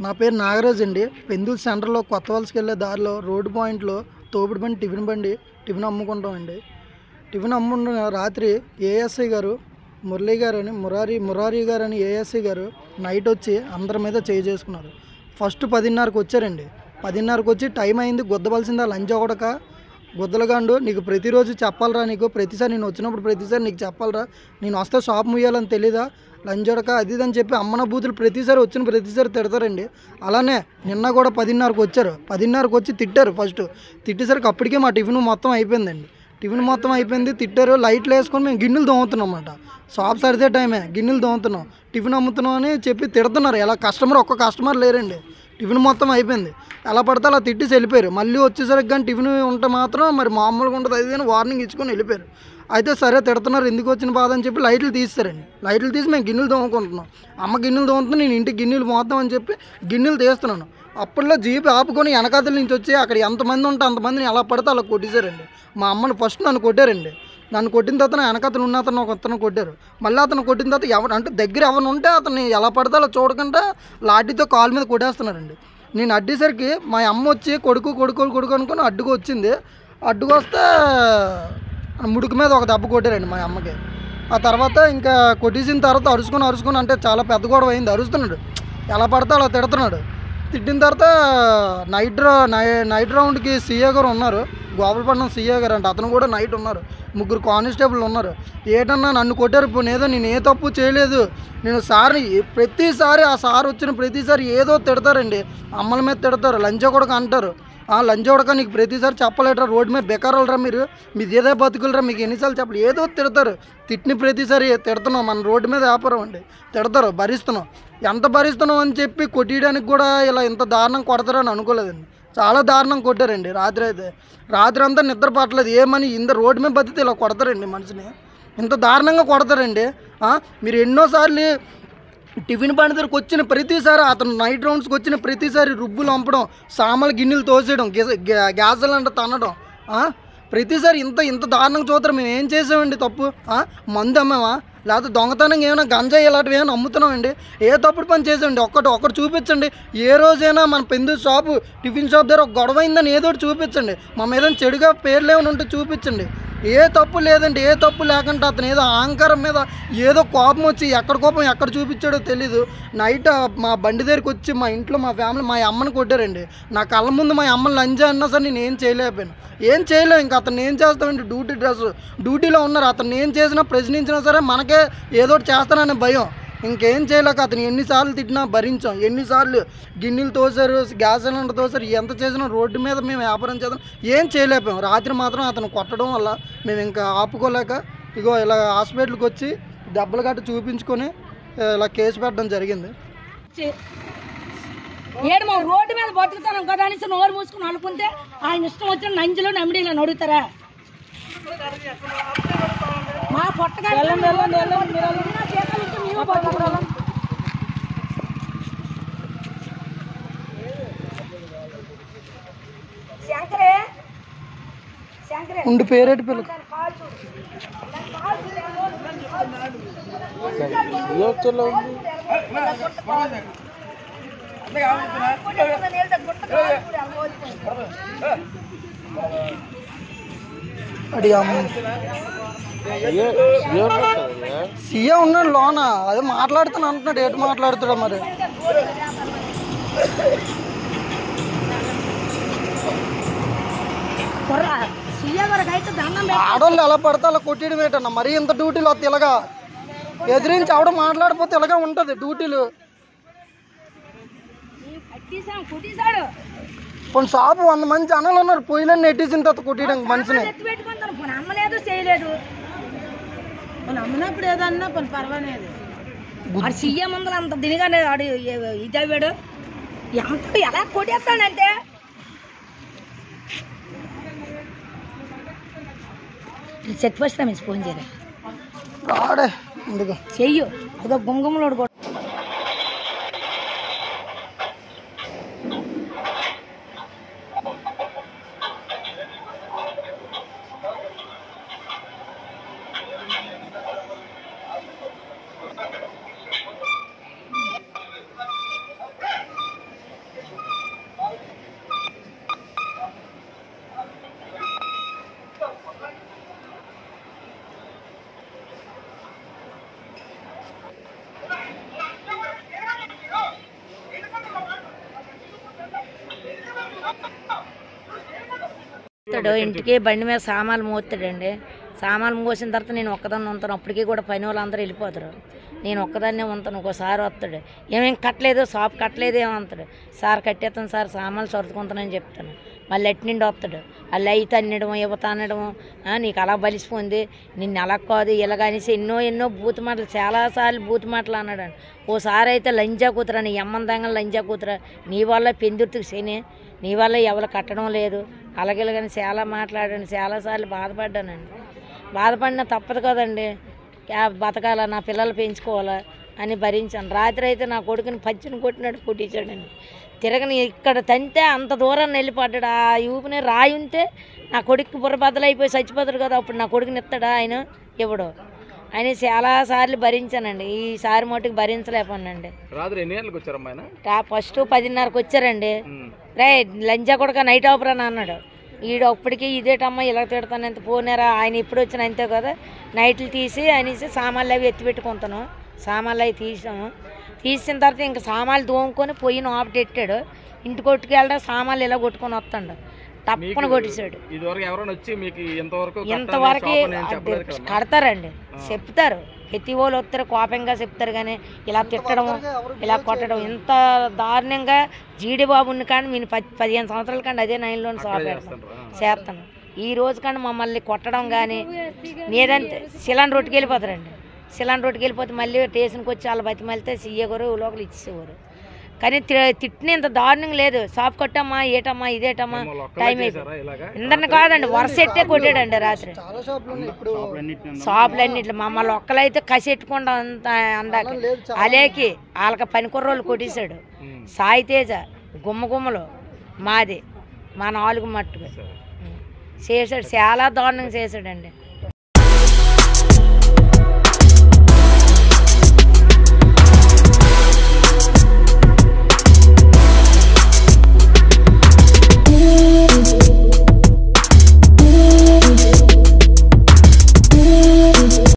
నా పేరు నాగరాజ్ అండి. పెందుల్ సెంటర్లో కొత్త వలసకి వెళ్ళే దారిలో రోడ్డు పాయింట్లో తోపుడు బండి టిఫిన్ అమ్ముకుంటామండి. టిఫిన్ అమ్ముకున్న రాత్రి ఏఎస్ఐ గారు మురళీ గారు అని మురారి గారు అని ఏఎస్ఐ గారు నైట్ వచ్చి అందరి మీద చేసుకున్నారు. ఫస్ట్ 10:30కి వచ్చారండి. 10:30కి వచ్చి టైం అయింది, గుద్దవలసిందా లంచ్ ఒకడక గుద్దలగాండు, నీకు ప్రతిరోజు చెప్పాలరా, నీకు ప్రతిసారి నేను వచ్చినప్పుడు ప్రతిసారి నీకు చెప్పాలరా, నేను వస్తే షాప్ ముయ్యాలని తెలీదా, లంచోడక అది అని చెప్పి అమ్మన బూతులు ప్రతిసారి తిడతారండి. అలానే నిన్న కూడా 10:30కి వచ్చారు. 10:30కి వచ్చి తిట్టారు. ఫస్ట్ తిట్టేసరికి అప్పటికే మా టిఫిన్ మొత్తం అయిపోయిందండి. టిఫిన్ మొత్తం అయిపోయింది, తిట్టారు. లైట్లు వేసుకొని మేము గిన్నెలు తోముతున్నాం అన్నమాట. షాప్ సరిదే టైమే, గిన్నెలు తోముతున్నాం, టిఫిన్ అమ్ముతున్నాం అని చెప్పి తిడుతున్నారు. ఎలా ఒక్క కస్టమర్ లేరండి. టిఫిన్ మొత్తం అయిపోయింది, ఎలా పడితే అలా తిట్టేసి వెళ్ళిపోయారు. మళ్ళీ వచ్చేసరికి కానీ టిఫిన్ ఉంటే మాత్రం మరి మామూలుగా ఉంటుంది అది అని వార్నింగ్ ఇచ్చుకొని వెళ్ళిపోయారు. అయితే సరే తిడుతున్నారు, ఎందుకు వచ్చిన బాధ అని చెప్పి లైట్లు తీస్తారండి. లైట్లు తీసి మేము గిన్నెలు తోముకుంటున్నాం. అమ్మ గిన్నెలు తోముతున్నాం, నేను ఇంటికి గిన్నెలు మోద్దాం అని చెప్పి గిన్నెలు తీస్తున్నాను. అప్పట్లో జీప్ ఆపుకొని వెనకాతల నుంచి వచ్చి అక్కడ ఎంతమంది ఉంటే అంతమందిని ఎలా పడితే అలా కొట్టేశారండి. మా అమ్మని ఫస్ట్ నన్ను కొట్టారండి. నన్ను కొట్టిన తర్వాత వెనకాతలు ఉన్న అతను అతను కొట్టారు. మళ్ళీ అతను కొట్టిన తర్వాత ఎవరు అంటే దగ్గర ఎవరు ఉంటే అతన్ని ఎలా పడితే అలా చూడకుండా లాఠీతో కాలు మీద కొట్టేస్తున్నారండి. నేను అడ్డేసరికి మా అమ్మ వచ్చి కొడుకు అనుకుని అడ్డుకు వచ్చింది. అడ్డుకు వస్తే ముడుకు మీద ఒక దెబ్బ కొట్టారండి మా అమ్మకి. ఆ తర్వాత ఇంకా కొట్టేసిన తర్వాత అరుచుకొని అంటే చాలా పెద్ద గొడవ అయింది. అరుస్తున్నాడు, ఎలా పడితే అలా తిడుతున్నాడు. తిట్టిన తర్వాత నైట్ రౌండ్కి సీఏ గారు ఉన్నారు, గోపాలపట్నం సీఏ గారు అంటే అతను కూడా నైట్ ఉన్నారు. 3 కానిస్టేబుల్ ఉన్నారు. ఏటన్నా నన్ను కొట్టారు, పోనేదో నేను ఏ తప్పు చేయలేదు, నేను సార్ని ప్రతిసారి ఆ సార్ వచ్చిన ప్రతిసారి ఏదో తిడతారండి. అమ్మల మీద తిడతారు, లంచ కూడా అంటారు. లంచ కూడా నీకు ప్రతిసారి చెప్పలేటరా, రోడ్డు మీద బెకారాలరా, మీది ఏదో బతుకులరా, మీకు ఎన్నిసార్లు చెప్పాలి, ఏదో తిడతారు. తిట్టిన ప్రతిసారి తిడుతున్నాం, మన రోడ్డు మీద వ్యాపారం అండి, తిడతారు, భరిస్తున్నాం. ఎంత భరిస్తున్నాం అని చెప్పి కొట్టేయడానికి కూడా ఇలా ఇంత దారుణం కొడతారని అనుకోలేదండి. చాలా దారుణం కొట్టారండి. రాత్రి అంతా నిద్ర పట్టలేదు. ఏమని రోడ్డు మీద బతితే ఇలా కొడతారండి మనిషిని, ఇంత దారుణంగా కొడతారండి. మీరు ఎన్నోసార్లు టిఫిన్ బండి దగ్గరకు వచ్చిన ప్రతిసారి, అతను నైట్ రౌండ్స్కి వచ్చిన ప్రతిసారి రుబ్బులు అంపడం, సామాన్లు గిన్నెలు తోసేయడం, గ్యాసులు అంటే తనడం, ప్రతిసారి ఇంత దారుణంగా చూస్తారు. మేము ఏం చేసామండి తప్పు? మందు అమ్మామా, లేకపోతే దొంగతనంగా ఏమైనా గంజాయి ఇలాంటివి ఏమైనా అమ్ముతున్నామండి? ఏ తప్పుడు పని చేసామండి? ఒక్కటి చూపించండి. ఏ రోజైనా మన పెందు షాపు టిఫిన్ షాప్ దగ్గర ఒక గొడవ అయిందని ఏదో ఒకటి చూపించండి. మా మీద చెడుగా పేర్లు ఏమైనా ఉంటే చూపించండి. ఏ తప్పు లేదండి. ఏ తప్పు లేకుండా అతను ఏదో అహంకారం మీద ఏదో కోపం వచ్చి ఎక్కడ చూపించాడో తెలీదు. నైట్ మా బండి దగ్గరికి వచ్చి మా ఇంట్లో మా ఫ్యామిలీ మా అమ్మని కొట్టారండి. నా కళ్ళ ముందు మా అమ్మని లంచ్ అన్నా సరే నేను ఏం చేయలేకపోయాను. ఇంకా అతను ఏం చేస్తామండి? డ్యూటీలో ఉన్నారు. అతను ఏం చేసినా ప్రశ్నించినా సరే మనకే ఏదో ఒకటి చేస్తాననే భయం. ఇంకేం చేయలేక అతను ఎన్నిసార్లు తిట్టినా భరించాం. ఎన్నిసార్లు గిన్నెలు తోసారు, గ్యాస్ సిలిండర్ తోసారు, ఎంత చేసినా రోడ్డు మీద మేము వ్యాపారం చేద్దాం ఏం చేయలేకపోయాం. రాత్రి మాత్రం అతను కొట్టడం వల్ల మేము ఇంకా ఆపుకోలేక ఇగో ఇలా హాస్పిటల్కి వచ్చి దెబ్బలు గట్ట చూపించుకొని ఇలా కేసు పెట్టడం జరిగింది. రోడ్డు మీద బతుకుతాం కదా అనేసి నోరు మూసుకుని అనుకుంటే ఆయన ఇష్టం వచ్చిన నంజులు నమ్మిడీలను అడుగుతారా? మా పొట్టగా ఉండి పేరేటి పిల్లలు సీఏ ఉన్నాడు లోన, అదే మాట్లాడుతాను అంటున్నాడు. ఏటు మాట్లాడుతాడా మరి? ఆడవాళ్ళు ఎలా పడితే అలా కొట్టేయడం ఏంటన్నా? మరీ ఇంత డ్యూటీలు వస్తే ఇలాగా ఎదిరించి ఆవిడ మాట్లాడిపోతే ఇలాగా ఉంటుంది డ్యూటీలు. కొన్ని షాపు 100 మంది జనాలు ఉన్నారు, పొయ్యిలన్నీ నెట్టేసిన తర్వాత కొట్టేయడానికి మనిషిని. అమ్మినప్పుడు ఏదన్నా కొన్ని పర్వాలేదు. సీఎం ముందు అంత దినిగా ఇది అవ్వాడు, ఎంత ఎలా కొట్టేస్తాడంటే చెక్ ఫస్ట్ ఫోన్ చేయరా చెయ్యు అదో గుమ్గుమ్మలోడు. వస్తాడు ఇంటికి బండి మీద సామాన్లు మోస్తాడండి. సామాన్లు మోసిన తర్వాత నేను ఒక్కదాన్ని ఉంటాను. అప్పటికీ కూడా పని వాళ్ళందరూ వెళ్ళిపోతారు. నేను ఒక్కదాన్నే ఉంటాను. ఒకసారి వస్తాడు, ఏమేం కట్టలేదు, షాప్ కట్టలేదు ఏమంటాడు. సార్ కట్టేస్తాను సార్, సామాన్లు సర్దుకుంటానని చెప్తాను. మళ్ళీ ఎట్టి నుండి వస్తాడు, వాళ్ళు అయి తన్నడం యువత అనడము, నీకు అలా బలిసిపోయింది, నిన్ను అలా కాదు ఇలాగనేసి ఎన్నో బూతు మాటలు, చాలాసార్లు బూతు మాటలు అన్నాడు. ఓసారి అయితే లంజా కూతురా, నీ అమ్మందంగా లంజా కూతురా, నీ వల్ల పెందుర్తికి శని, నీ వల్ల ఎవరు కట్టడం లేదు అలాగేలాగని చాలా మాట్లాడాను. చాలాసార్లు బాధపడ్డానండి. బాధపడినా తప్పదు కదండి, బతకాలా, నా పిల్లలు పెంచుకోవాలా అని భరించాను. రాత్రి అయితే నా కొడుకుని పచ్చిని కొట్టినట్టు కొట్టించాడండి. తిరగని ఇక్కడ తంతే అంత దూరాన్ని వెళ్ళిపడ్డాడు. ఆ యూపుని రాయి ఉంటే నా కొడుకు బుర్రబద్దలైపోయి చచ్చిపోతాడు కదా, అప్పుడు నా కొడుకుని ఇస్తాడా ఆయన? ఇవ్వడు. ఆయన చాలాసార్లు భరించానండి. ఈసారి మటుకు భరించలేకపోయానండి. రాత్రి ఎన్ని గంటలకు వచ్చారమ్మా? ఫస్ట్ 10:30కి వచ్చారండి. రే లంజా కొడుక నైట్ ఆపరా అన్నాడు. ఈడు అప్పటికి ఇదేటమ్మా ఇలా తిడతాను, ఎంత పోనేరా, ఆయన ఇప్పుడు వచ్చిన అంతే కదా, నైట్లు తీసి అనేసి సామాన్లు అవి ఎత్తి పెట్టుకుంటాను. సామాన్లు అవి తీసాము. తీసిన తర్వాత ఇంకా సామాన్లు దోముకొని పొయ్యిని ఆపటెట్టాడు. ఇంటి కొట్టుకెళ్ళడం సామాన్లు ఇలా కొట్టుకొని వస్తాడు. తప్పని కొట్టేశాడు. ఇంతవరకు కడతారండి, చెప్తారు, ప్రతి వాళ్ళు వస్తారు కోపంగా చెప్తారు, కానీ ఇలా తిట్టడం ఇలా కొట్టడం ఇంత దారుణంగా జీడిబాబుని కానీ నేను 15 సంవత్సరాల కంటే అదే 9లోని చేస్తాను. ఈ రోజు కానీ మమ్మల్ని కొట్టడం కానీ లేదంటే సిలిండర్ రొట్టుకు వెళ్ళిపోతారండి. సిలిండర్ రొట్టుకు వెళ్ళిపోతే మళ్ళీ స్టేషన్కి వచ్చి వాళ్ళు బతిమలితే సీఏగారు లోపల ఇచ్చేసేవారు. కానీ తిట్టిన ఇంత దారుణంగా లేదు. షాప్ కొట్టమ్మా, ఏటమ్మా, ఇదేటమ్మా, టైం అయిపోయి ఇందరిని కాదండి, వరుస ఎట్టే కొట్టాడండి రాత్రి. షాపులన్నింటిలో మమ్మల్ని ఒక్కలైతే కసెట్టుకుండా అందాక అలేకి వాళ్ళకి పనికొర్రోళ్ళు కొట్టేశాడు. సాయి తేజ గుమ్మలో మాది మా 4 మట్టుకు చేశాడు. చాలా దారుణంగా చేశాడండి.